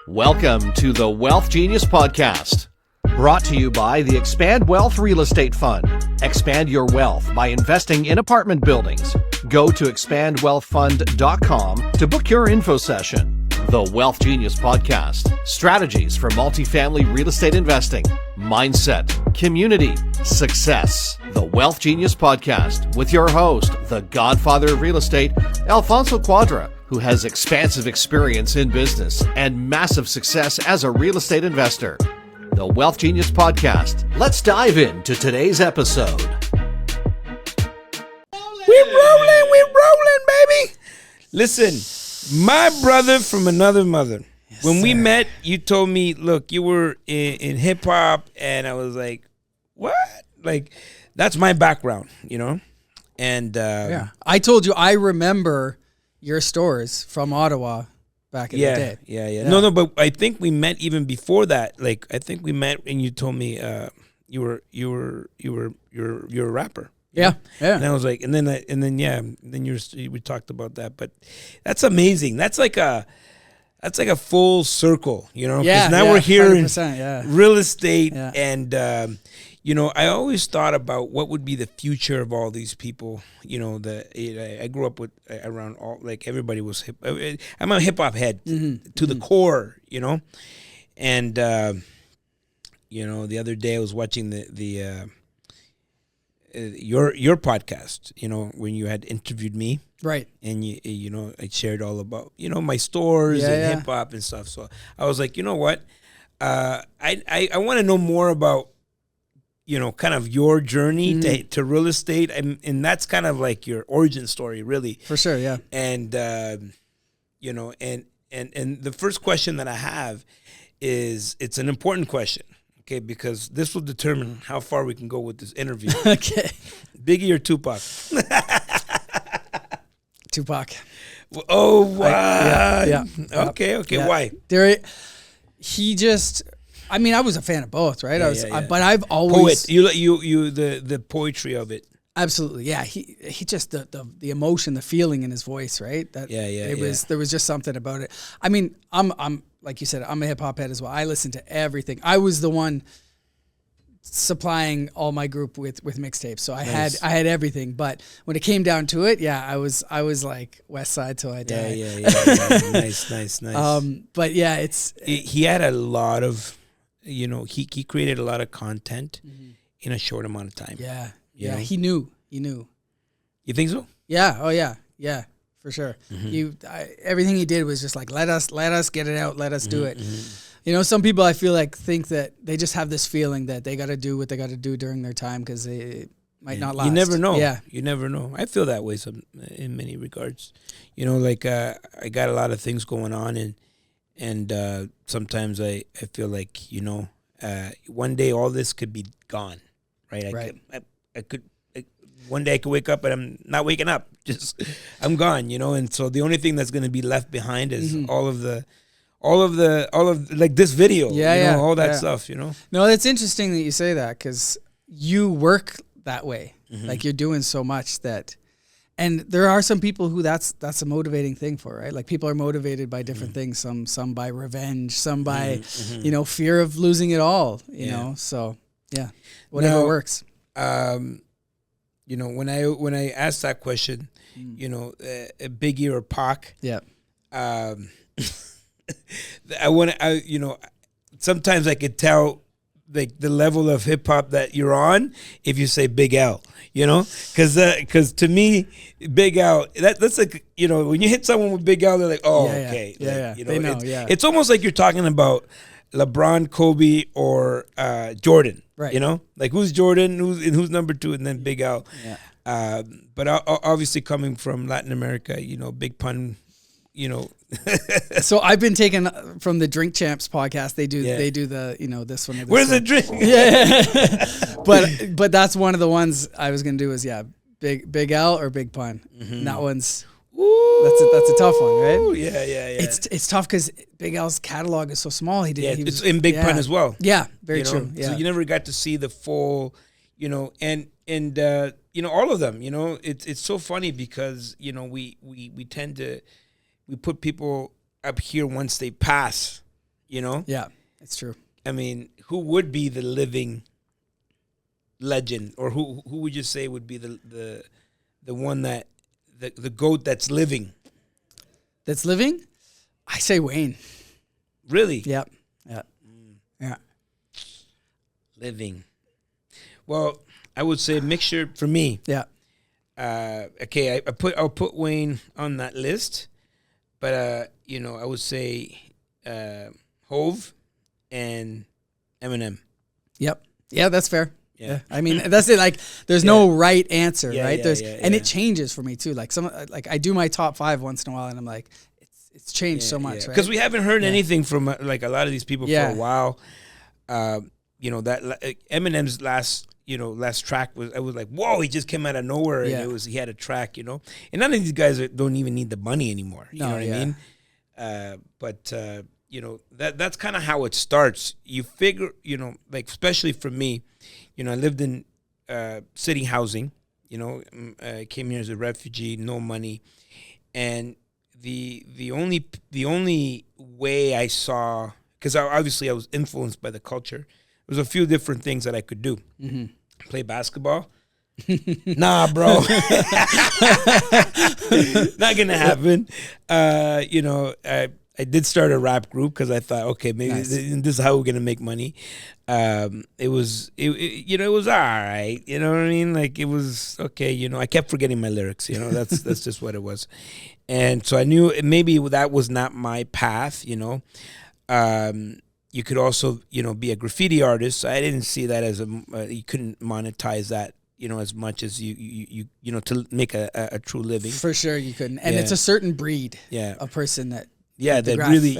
Welcome to the Wealth Genius Podcast, brought to you by the Expand Wealth Real Estate Fund. Expand your wealth by investing in apartment buildings. Go to expandwealthfund.com to book your info session. The Wealth Genius Podcast, strategies for multifamily real estate investing, mindset, community, success. The Wealth Genius Podcast with your host, the Godfather of Real Estate, Alfonso Cuadra, who has expansive experience in business and massive success as a real estate investor. The Wealth Genius Podcast. Let's dive into today's episode. We're rolling, baby. Listen, my brother from another mother. Yes, when we sir. met, you told me, look, you were in hip hop, and I was like, what? Like, that's my background, you know? And Yeah, I told you I remember your stores from Ottawa back in the day. Yeah. No, but I think we met even before that. Like, I think we met and you told me you're a rapper. Yeah. And I was like, we talked about that. But that's amazing. That's like a full circle, you know. 'Cause now we're here in 100%, real estate, Yeah. and I always thought about what would be the future of all these people. You know, I grew up with around all, like, everybody was hip. I'm a hip hop head to the core, you know, and the other day I was watching your podcast, you know, when you had interviewed me. Right. And I shared all about, my stores and hip hop and stuff. So I was like, you know what? I want to know more about, kind of your journey to real estate. And that's kind of like your origin story, really. For sure, yeah. And, and the first question that I have is, it's an important question. Okay, because this will determine how far we can go with this interview. Okay. Biggie or Tupac? Tupac. Oh, wow. Yeah. Okay. Yeah. Why? I was a fan of both, right? But I've Poet. always You the poetry of it. absolutely, yeah. He just the emotion, the feeling in his voice, right? There was just something about it. I mean, I'm like you said, I'm a hip hop head as well. I listen to everything. I was the one supplying all my group with mixtapes, so I had everything. But when it came down to it, I was like West Side till I die. Yeah. Nice. But yeah, he had a lot of, he created a lot of content in a short amount of time. Yeah. You know? He knew. You think so? Yeah. Oh yeah. For sure. Everything he did was just like, let us get it out. Let us do it. Some people I feel like think that they just have this feeling that they got to do what they got to do during their time because they might not last. You never know. Yeah. You never know. I feel that way in many regards. I got a lot of things going on, and sometimes I feel like, one day all this could be gone, right? I could one day I could wake up and I'm not waking up. Just I'm gone, and so the only thing that's going to be left behind is all of like this video, all that stuff, No, it's interesting that you say that because you work that way. Like you're doing so much that, and there are some people who that's a motivating thing for, right? Like people are motivated by different things. Some by revenge, some by, fear of losing it all, you know? So yeah, whatever works. When I asked that question, Biggie or Pac, sometimes I could tell like the level of hip hop that you're on if you say Big L, because to me, Big L, that's like, when you hit someone with Big L, they're like, oh, okay. They know, it's almost like you're talking about LeBron, Kobe, or Jordan. Right. Like who's Jordan, who's number two, and then Big L. Yeah. But obviously coming from Latin America, Big Pun, So I've been taken from the Drink Champs podcast. They do the this one. Where's the drink? But that's one of the ones I was gonna do is Big L or Big Pun. And that one's that's a tough one, right? Yeah. It's tough because Big L's catalog is so small. It's in Big Pun as well. Yeah, very true. Yeah. So you never got to see the full, and all of them. It's so funny because we tend to put people up here once they pass. Yeah, it's true. I mean, who would be the living legend, or who would you say would be the one that the GOAT that's living? That's living? I say Wayne. Really? Yeah. Yeah. Living. Well, I would say a mixture for me. Yeah. Okay, I'll put Wayne on that list, but I would say Hove and Eminem. Yep. Yeah, that's fair. Yeah. I mean, that's it. Like, there's no right answer, right? And it changes for me too. Like I do my top 5 once in a while, and I'm like, it's changed so much, right? Because we haven't heard anything from like a lot of these people for a while. That Eminem's last track I was like, whoa, he just came out of nowhere, and he had a track, and none of these guys don't even need the money anymore. You know what I mean? That's kind of how it starts. You figure, like, especially for me, I lived in city housing. I came here as a refugee, no money, and the only way I saw, because obviously I was influenced by the culture. There was a few different things that I could do. Mm-hmm. Play basketball. Nah, bro. Not gonna happen. I did start a rap group because I thought, okay, maybe this is how we're gonna make money. It was all right. You know what I mean? Like, it was okay. I kept forgetting my lyrics. That's just what it was. And so I knew maybe that was not my path. You could also, be a graffiti artist. So I didn't see that as you couldn't monetize that, as much as you to make a true living. For sure, you couldn't. And it's a certain breed, a person that. Yeah, that really,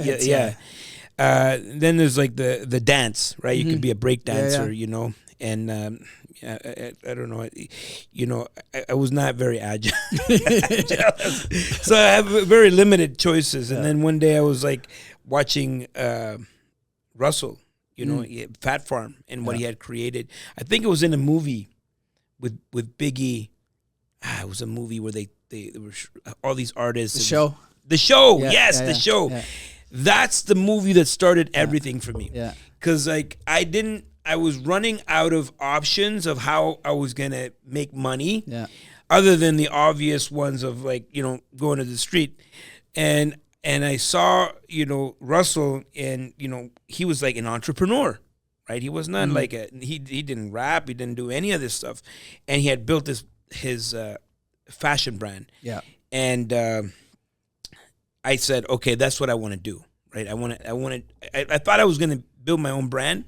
then there's like the dance, right? You could be a break dancer, and I don't know, I was not very agile. So I have very limited choices. And then one day I was like watching Russell, Fat Farm, and what he had created. I think it was in a movie with Biggie. It was a movie where they were all these artists. The show, the show. Yeah. That's the movie that started everything for me. Yeah. Because I was running out of options of how I was gonna make money. Yeah. Other than the obvious ones of going to the street, and I saw Russell, and he was like an entrepreneur, right? He was not like he didn't rap, he didn't do any of this stuff, and he had built his fashion brand. Yeah. And I said, okay, that's what I want to do, right? I thought I was going to build my own brand.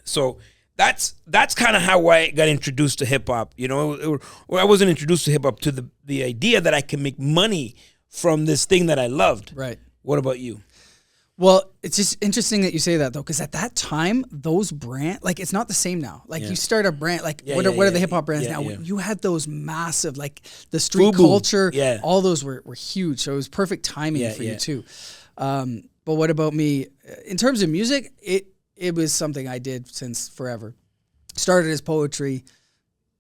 So that's kind of how I got introduced to hip hop, or I wasn't introduced to hip hop, to the idea that I can make money from this thing that I loved. Right. What about you? Well, it's just interesting that you say that, though, because at that time, those brands, like, it's not the same now. Like, you start a brand, like, what are the hip hop brands now? Yeah. You had those massive, like, the street culture, all those were huge. So it was perfect timing for you, too. But what about me? In terms of music, it was something I did since forever. Started as poetry,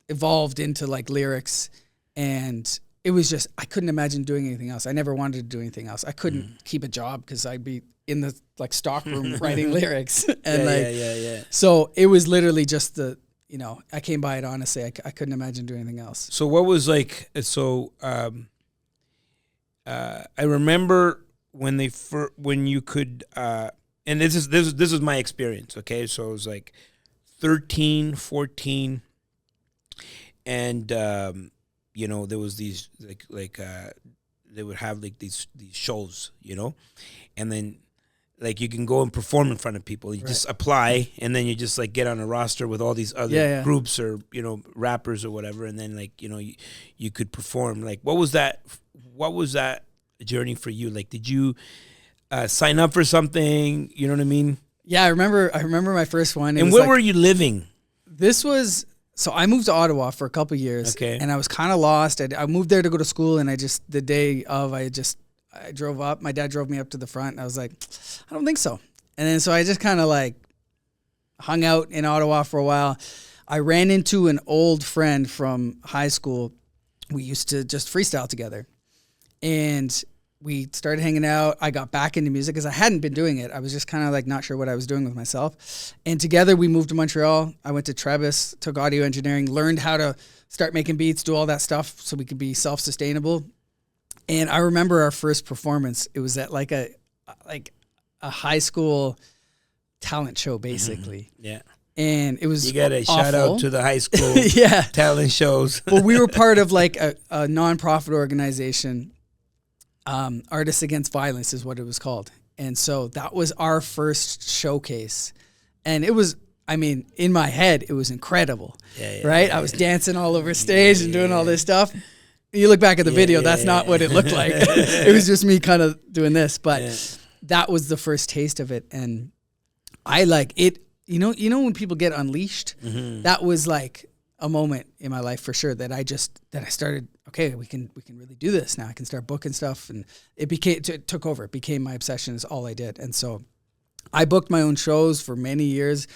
evolved into, like, lyrics, and it was just, I couldn't imagine doing anything else. I never wanted to do anything else. I couldn't keep a job because I'd be in the stock room writing lyrics. And so it was literally just I came by it honestly. I couldn't imagine doing anything else. So what was I remember when you could, and this is my experience. Okay. So it was like 13, 14, and, there was these they would have like these shows, and then like you can go and perform in front of people. You just apply, and then you just like get on a roster with all these other groups or rappers or whatever, and then like you could perform. Like, what was that journey for you? Like, did you sign up for something? You know what I mean? Yeah, I remember my first one. And where were you living? This was. So I moved to Ottawa for a couple of years, and I was kind of lost. I moved there to go to school, and the day of, I drove up. My dad drove me up to the front, and I was like, I don't think so. And then so I just kind of like hung out in Ottawa for a while. I ran into an old friend from high school. We used to just freestyle together, and we started hanging out. I got back into music because I hadn't been doing it. I was just kind of like not sure what I was doing with myself. And together we moved to Montreal. I went to Trebas, took audio engineering, learned how to start making beats, do all that stuff so we could be self-sustainable. And I remember our first performance. It was at like a high school talent show, basically. Yeah. And it was You got a shout out to the high school talent shows. Well, we were part of like a nonprofit organization. Artists Against Violence is what it was called. And so that was our first showcase. And it was, I mean, in my head, it was incredible, right? I was dancing all over stage and doing all this stuff. You look back at the video, that's not what it looked like. It was just me kind of doing this, but that was the first taste of it. And I like it, you know when people get unleashed, that was like a moment in my life for sure that I started, okay, we can really do this now. I can start booking stuff, and it took over. It became my obsession. Is all I did. And so I booked my own shows for many years.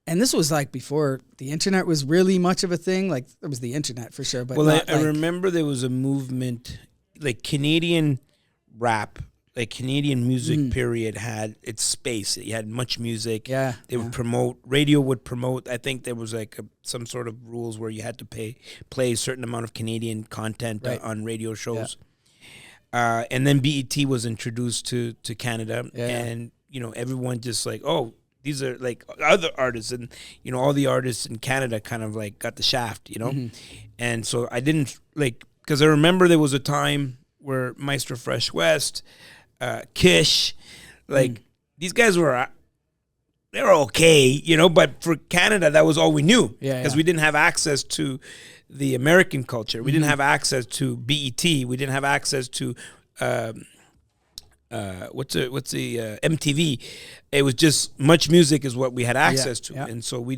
And this was like before the internet was really much of a thing. Like there was the internet for sure, but I remember there was a movement, like Canadian rap, like Canadian music period had its space. You had MuchMusic. Yeah. They would promote, radio would promote. I think there was like some sort of rules where you had to play a certain amount of Canadian content on radio shows. Yeah. And then BET was introduced to Canada. Yeah. And, everyone just like, oh, these are like other artists. And, all the artists in Canada kind of like got the shaft, And so I didn't because I remember there was a time where Maestro Fresh West, Kish, these guys they were okay, but for Canada, that was all we knew because we didn't have access to the American culture. We didn't have access to BET. We didn't have access to what's the MTV. It was just MuchMusic is what we had access to, and so we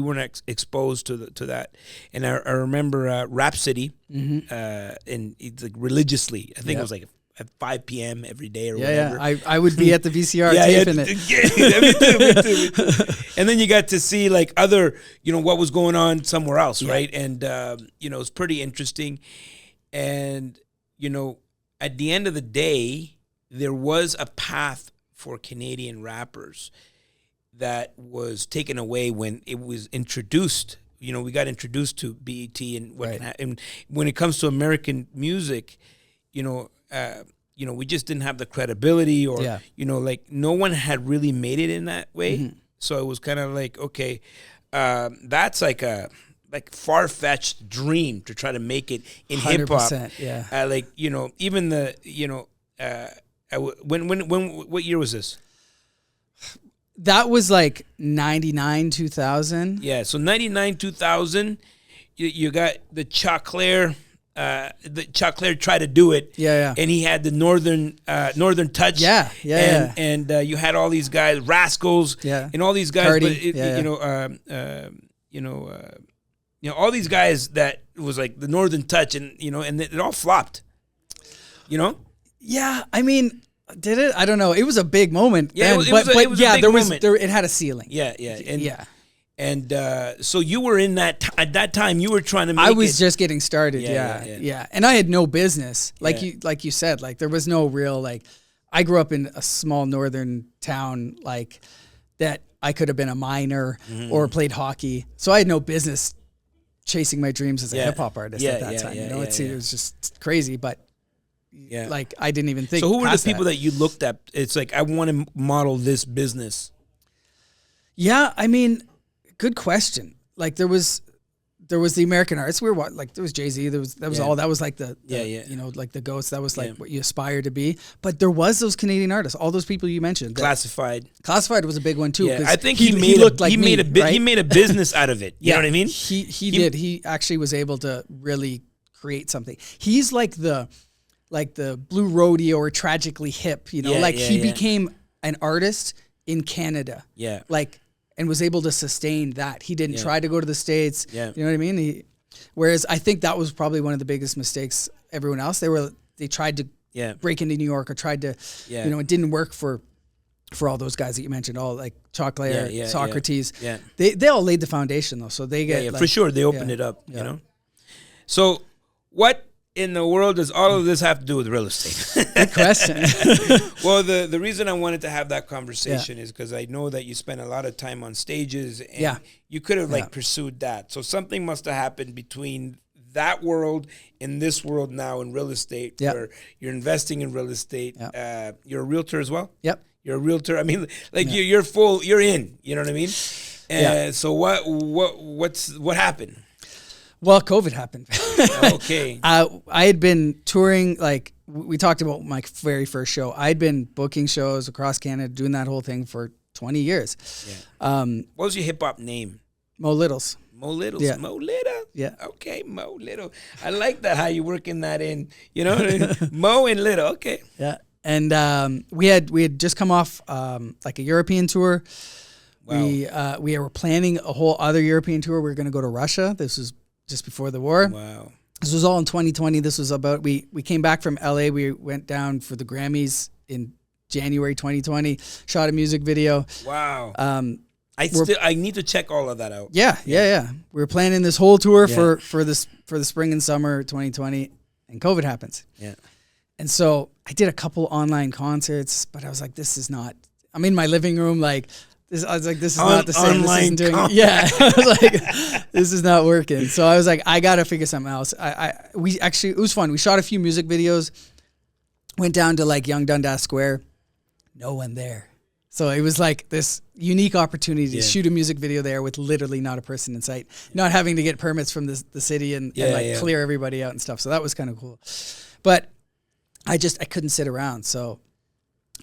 weren't exposed to that. And I remember Rhapsody, and it's like religiously. I think it was like at 5 p.m. every day or whatever. Yeah, I would be at the VCR taping it. Me too. And then you got to see like other, what was going on somewhere else, right? And, it's pretty interesting. And, at the end of the day, there was a path for Canadian rappers that was taken away when it was introduced. We got introduced to BET and and when it comes to American music, we just didn't have the credibility or, no one had really made it in that way. Mm-hmm. So it was kind of like, okay, that's like a far-fetched dream to try to make it in hip hop. Yeah. Even the, what year was this? That was like 99, 2000. Yeah. So 99, 2000, you got the Choclair. The Choclair tried to do it, and he had the northern touch, and you had all these guys, Rascals, and all these guys, Cardi, all these guys that was like the northern touch, and and it all flopped, Yeah, I mean, did it? I don't know. It was a big moment. Yeah, it had a ceiling. And so you were in at that time. You were trying to make I was just getting started. Yeah. And I had no business. Like you said, like there was no real I grew up in a small northern town that I could have been a miner or played hockey. So I had no business chasing my dreams as a hip hop artist at that time. It was just crazy, but I didn't even think. So who were the people that you looked at? It's like I want to model this business. Yeah, I mean, good question. There was the American artists. We were there was Jay-Z. That was all. That was like the the GOATs. That was what you aspire to be. But there was those Canadian artists. All those people you mentioned. Classified was a big one too. Yeah, I think he made a business out of it. You know what I mean? He did. He actually was able to really create something. He's like the Blue Rodeo or Tragically Hip. He became an artist in Canada. Yeah. And was able to sustain that. He didn't try to go to the States. Yeah. You know what I mean? Whereas I think that was probably one of the biggest mistakes everyone else. They tried to break into New York or tried to, it didn't work for for all those guys that you mentioned, all like Chocolate, Socrates. Yeah. They all laid the foundation though, so they get like, for sure. They opened it up, you know. So, what in the world does all of this have to do with real estate? Good question. Well, the reason I wanted to have that conversation is because I know that you spend a lot of time on stages, and you could have like pursued that. So something must have happened between that world and this world now in real estate, where you're investing in real estate. You're a realtor as well. Yep. You're a realtor. I mean, like you're full. You're in. You know what I mean? So what happened? Well, COVID happened. Okay. I had been touring, like we talked about my very first show. I'd been booking shows across Canada, doing that whole thing for 20 years. Yeah. What was your hip hop name? Mo Littles. Mo Littles. Yeah. Mo Little. Yeah. Okay, Mo Little. I like that, how you working that in. You know, Mo and Little. Okay. Yeah. And we had just come off like a European tour. Wow. We were planning a whole other European tour. We were going to go to Russia. This was just before the war. Wow. This was all in 2020. This was about, we came back from LA. We went down for the Grammys in January 2020, shot a music video. Wow. I need to check all of that out. Yeah. We were planning this whole tour for the spring and summer 2020, and COVID happens. Yeah. And so I did a couple online concerts, but I was like, this is not, I'm in my living room, like, I was like, this is not the same. This isn't doing, I was like, this is not working. So I was like, I got to figure something else. We actually, it was fun. We shot a few music videos, went down to like Yonge Dundas Square, no one there. So it was like this unique opportunity to shoot a music video there with literally not a person in sight, not having to get permits from the city and clear everybody out and stuff. So that was kind of cool. But I couldn't sit around. So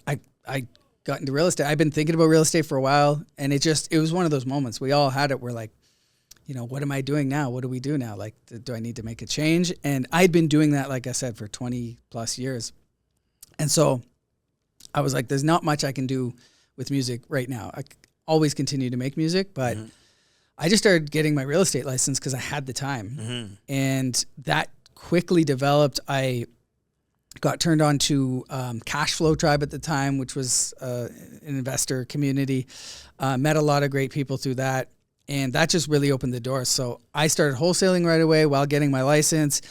I got into real estate. I've been thinking about real estate for a while, and it was one of those moments. We all had it. We're like, you know, what am I doing now? What do we do now? Like, do I need to make a change? And I'd been doing that, like I said, for 20 plus years. And so I was like, there's not much I can do with music right now. I always continue to make music, but I just started getting my real estate license because I had the time. And that quickly developed. I got turned on to Cash Flow Tribe at the time, which was an investor community. Met a lot of great people through that, and that just really opened the door. So I started wholesaling right away while getting my license.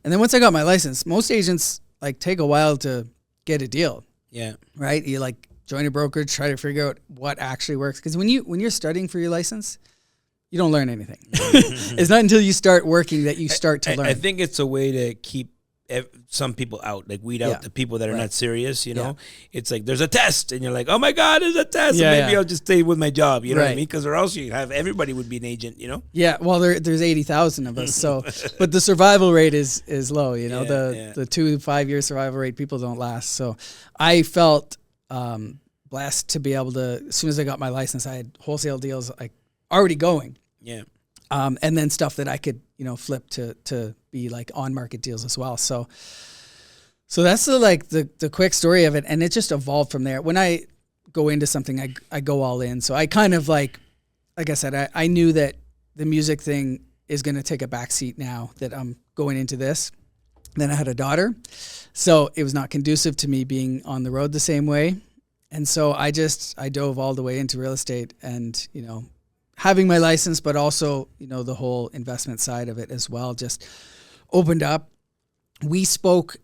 And then once I got my license, most agents like take a while to get a deal. Yeah. Right? You like join a brokerage, try to figure out what actually works. Because when you're studying for your license, you don't learn anything. It's not until you start working that you start to learn. I think it's a way to keep some people out, like weed out the people that are not serious, you know. It's like there's a test and you're like, oh my god, there's a test, and maybe I'll just stay with my job, you know what I mean, because or else you have everybody would be an agent, you know. Well, there's 80,000 of us, so but the survival rate is low, you know. The 2 to 5 year survival rate, people don't last. So I felt blessed to be able to, as soon as I got my license, I had wholesale deals like already going, and then stuff that I could, you know, flip to be like on market deals as well. So that's the quick story of it, and it just evolved from there. When I go into something, I go all in. So I kind of like I said, I knew that the music thing is going to take a backseat now that I'm going into this. Then I had a daughter, so it was not conducive to me being on the road the same way, and so I dove all the way into real estate, and you know, having my license, but also, you know, the whole investment side of it as well just opened up. We spoke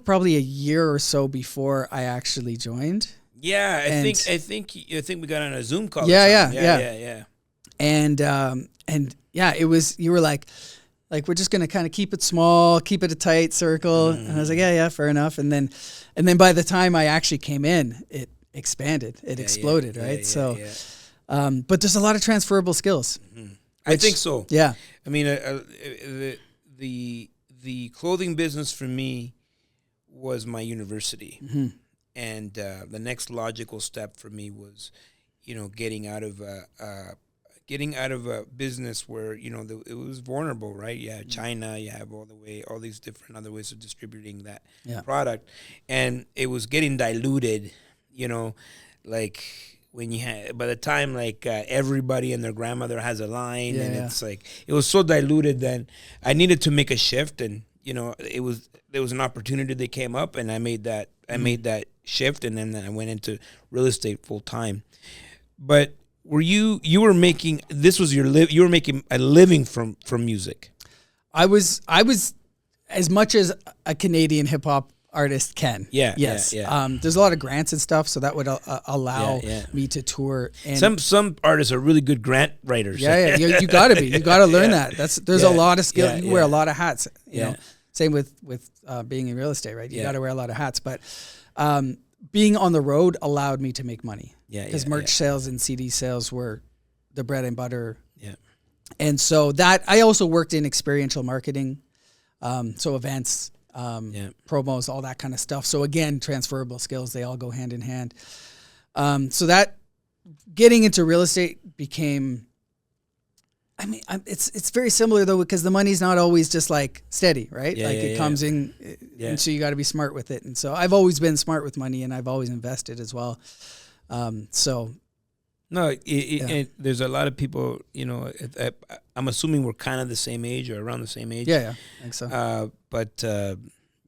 probably a year or so before I actually joined. Yeah, I think we got on a Zoom call. Yeah. And it was, you were like we're just gonna kind of keep it small, keep it a tight circle. And I was like, yeah, fair enough. And then by the time I actually came in, it expanded, it exploded, right? But there's a lot of transferable skills. I think so. Yeah. I mean, the clothing business for me was my university, and the next logical step for me was, you know, getting out of a business where, you know, it was vulnerable, right? You have China, you have all these different other ways of distributing that product, and it was getting diluted, you know, like. When you had, by the time like everybody and their grandmother has a line, it's like it was so diluted. Then I needed to make a shift, and you know there was an opportunity that came up, and I made that shift, and then I went into real estate full time. But you were making, this was you were making a living from music. I was as much as a Canadian hip hop artist can. Yes. There's a lot of grants and stuff, so that would allow me to tour. And some artists are really good grant writers. You got to be. You got to learn that. There's a lot of skill. You wear a lot of hats. You know, same with being in real estate, right? You got to wear a lot of hats. But being on the road allowed me to make money. Because merch sales and CD sales were the bread and butter. And so that I also worked in experiential marketing, so events. Promos, all that kind of stuff. So again, transferable skills, they all go hand in hand. So that getting into real estate became, it's very similar though, because the money's not always just like steady, right? It comes in, and so you got to be smart with it. And so I've always been smart with money, and I've always invested as well. There's a lot of people, you know, I'm assuming we're kind of the same age or around the same age. I think so. But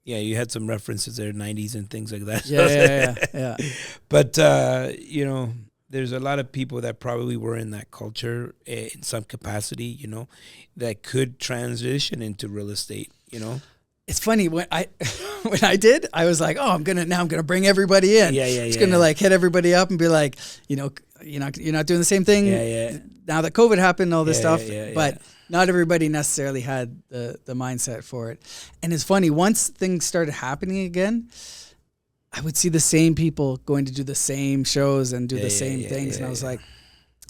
you had some references there, 90s and things like that. Yeah. But, you know, there's a lot of people that probably were in that culture in some capacity, you know, that could transition into real estate, you know. It's funny when I did, I was like, oh, I'm gonna bring everybody in. It's gonna like hit everybody up and be like, you know, you're not doing the same thing. Now that COVID happened, all this stuff, but not everybody necessarily had the mindset for it. And it's funny, once things started happening again, I would see the same people going to do the same shows and do the same things, and I was like,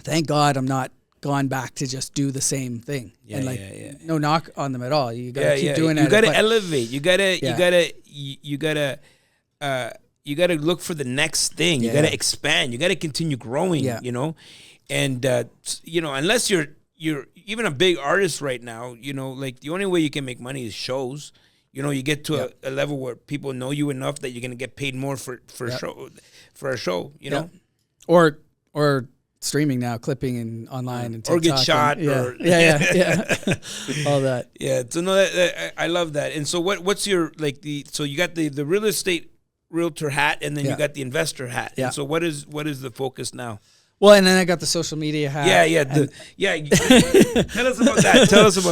thank God I'm not gone back to just do the same thing. No knock on them at all. You gotta keep doing it. You gotta elevate. You gotta look for the next thing. You gotta expand. You gotta continue growing. You know, and you know, unless you're even a big artist right now, you know, like the only way you can make money is shows. You know, you get to a level where people know you enough that you're gonna get paid more for a show. You know, or streaming now, clipping and online and TikTok, or get shot, or all that. So no, I love that. And so what's your so you got the real estate realtor hat, and then you got the investor hat. And so what is the focus now? Well, and then I got the social media hat. Tell us about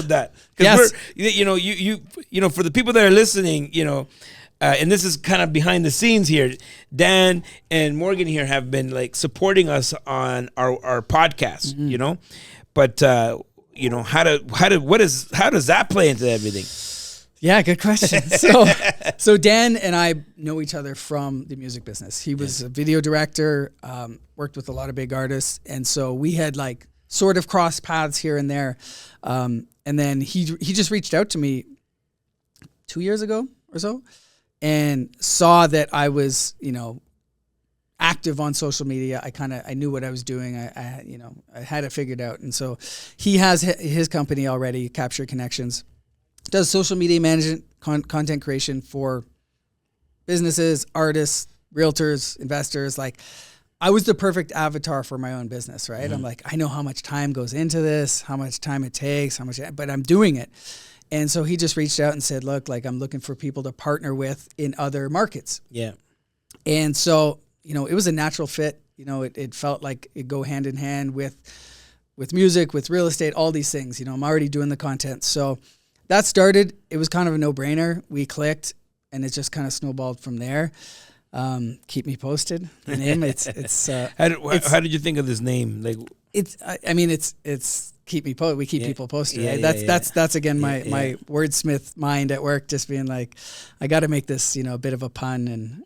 that. Because you know, for the people that are listening, you know. And this is kind of behind the scenes here. Dan and Morgan here have been like supporting us on our podcast, you know. But you know, how does that play into everything? Yeah, good question. So Dan and I know each other from the music business. He was a video director, worked with a lot of big artists, and so we had like sort of crossed paths here and there. And then he just reached out to me 2 years ago or so, and saw that I was, you know, active on social media. I knew what I was doing. I had it figured out. And so he has his company already, Capture Connections, does social media management, content creation for businesses, artists, realtors, investors. Like, I was the perfect avatar for my own business, right? I'm like, I know how much time goes into this, how much time it takes, but I'm doing it. And so he just reached out and said, look, like, I'm looking for people to partner with in other markets. And so, you know, it was a natural fit. You know, it felt like it go hand in hand with music, with real estate, all these things. You know, I'm already doing the content. So that started, it was kind of a no-brainer. We clicked, and it just kind of snowballed from there. Keep me posted. The name, it's how did you think of this name? Like, it's keep me posted. We keep people posted. Right? That's again my wordsmith mind at work, just being like, I got to make this, you know, a bit of a pun and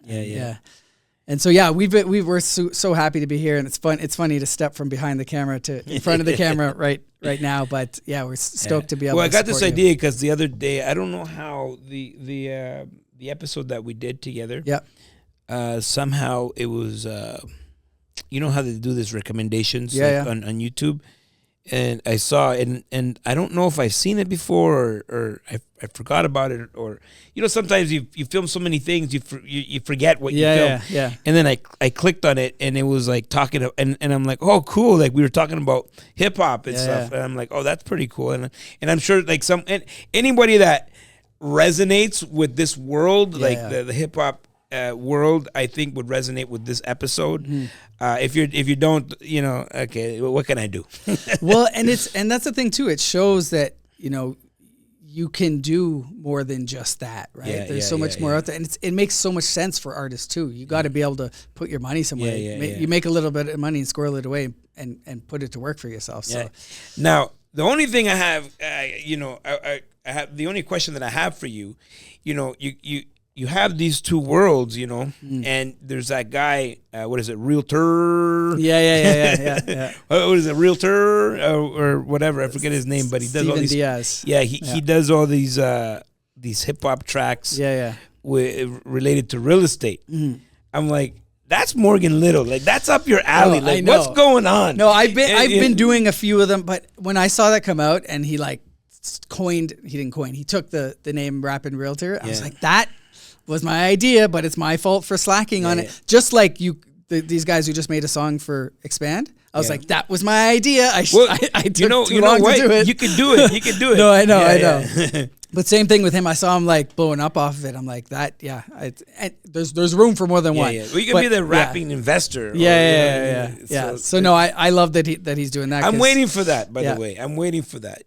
And so we're so happy to be here, and it's fun. It's funny to step from behind the camera to in front of the camera right now. But yeah, we're stoked to be able. Well, to I got this idea because the other day, I don't know how the episode that we did together. Somehow it was, you know how they do this recommendations on YouTube. And I saw it, and I don't know if I've seen it before or I forgot about it, or, you know, sometimes you film so many things you forget what you film. And then I clicked on it, and it was like talking to, and I'm like, oh, cool, like we were talking about hip hop and stuff, and I'm like, oh, that's pretty cool, and I'm sure like anybody that resonates with this world, like the hip hop world, I think, would resonate with this episode. If you don't, okay, what can I do? Well, and that's the thing too. It shows that you can do more than just that, right? There's so much more out there, and it makes so much sense for artists too. You got to be able to put your money somewhere. You make a little bit of money and squirrel it away and put it to work for yourself. So now the only thing I have, I have the only question that I have for you, you have these two worlds, and there's that guy, what is it, Realtor? Yeah. What is it, Realtor or whatever? I forget his name, but he does all these. Diaz. Yeah, he does all these hip hop tracks. Related to real estate. I'm like, that's Morgan Little. Like, that's up your alley. Oh, like, what's going on? No, I've been doing a few of them, but when I saw that come out and he took the name Rappin' Realtor, I was like, that was my idea, but it's my fault for slacking on it. Just like these guys who just made a song for Expand. I was like, that was my idea. I took too long to do it. You can do it. You can do it. No, I know. But same thing with him. I saw him like blowing up off of it. I'm like that. Yeah, there's room for more than one. Well, you can be the rapping investor. Yeah. So no, I love that he's doing that. I'm waiting for that. By the way, I'm waiting for that.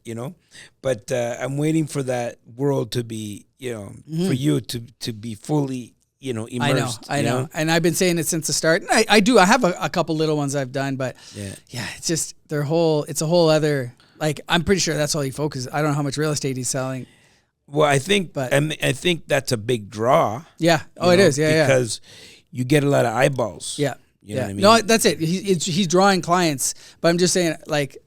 But I'm waiting for that world to be, for you to be fully, immersed. I know. And I've been saying it since the start. And I do. I have a couple little ones I've done, but it's just it's a whole other. Like, I'm pretty sure that's all he focuses. I don't know how much real estate he's selling. Well, I think that's a big draw. Yeah. Oh, it is. Yeah. Because you get a lot of eyeballs. Yeah. You know what I mean? No, that's it. He's drawing clients, but I'm just saying, like,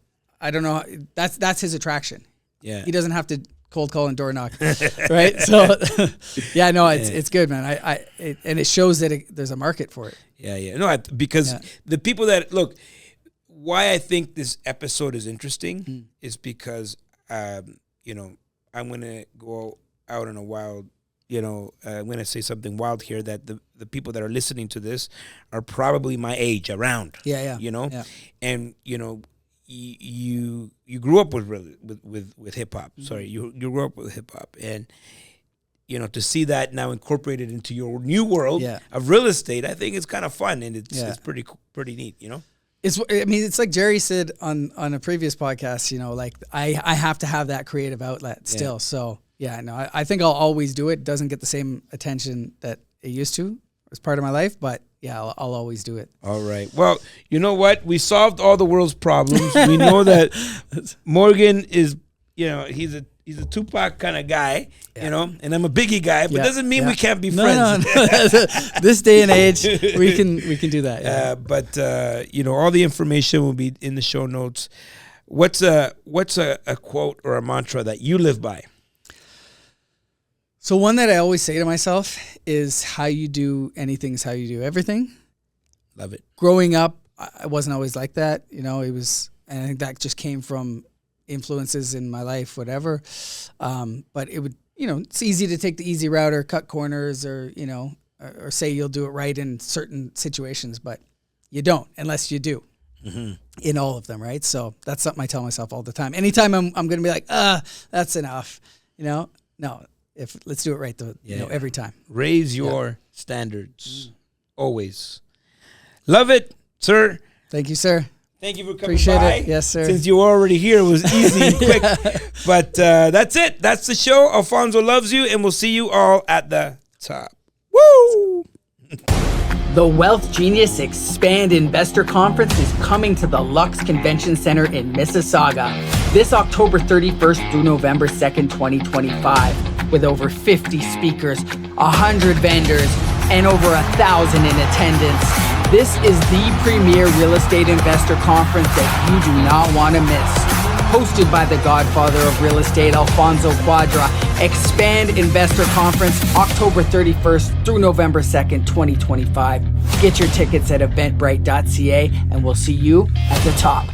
I don't know. That's his attraction. Yeah. He doesn't have to cold call and door knock, right? So, it's good, man. And it shows that there's a market for it. Yeah. No, because the people that look, why I think this episode is interesting is because, I'm going to go out on a wild, I'm going to say something wild here, that the people that are listening to this are probably my age, around. Yeah. And, you grew up with hip hop. Sorry, you grew up with hip hop, and to see that now incorporated into your new world of real estate, I think it's kind of fun, and it's pretty neat. It's like Jerry said on a previous podcast. Like I have to have that creative outlet still. So I think I'll always do it. Doesn't get the same attention that it used to as part of my life, but I'll always do it. All right. Well, you know what? We solved all the world's problems. We know that Morgan is, he's a Tupac kind of guy, and I'm a Biggie guy, but doesn't mean we can't be friends. No. This day and age, we can do that. Yeah. But all the information will be in the show notes. What's a quote or a mantra that you live by? So one that I always say to myself is, how you do anything is how you do everything. Love it. Growing up, I wasn't always like that. And I think that just came from influences in my life, whatever. But it would, it's easy to take the easy route or cut corners or say you'll do it right in certain situations, but you don't unless you do in all of them, right? So that's something I tell myself all the time. Anytime I'm going to be like, that's enough, no. Let's do it right every time. Raise your standards always. Love it, sir. Thank you, sir. Thank you for coming Appreciate by. it. Yes, sir. Since you were already here, it was easy and quick. But that's it. That's the show. Alfonso loves you, and we'll see you all at the top. Woo! The WealthGenius Expand Investor Conference is coming to the Lux Convention Center in Mississauga this October 31st through November 2nd, 2025, with over 50 speakers, 100 vendors, and over 1,000 in attendance. This is the premier real estate investor conference that you do not want to miss. Hosted by the Godfather of Real Estate, Alfonso Cuadra. Expand Investor Conference, October 31st through November 2nd, 2025. Get your tickets at eventbrite.ca, and we'll see you at the top.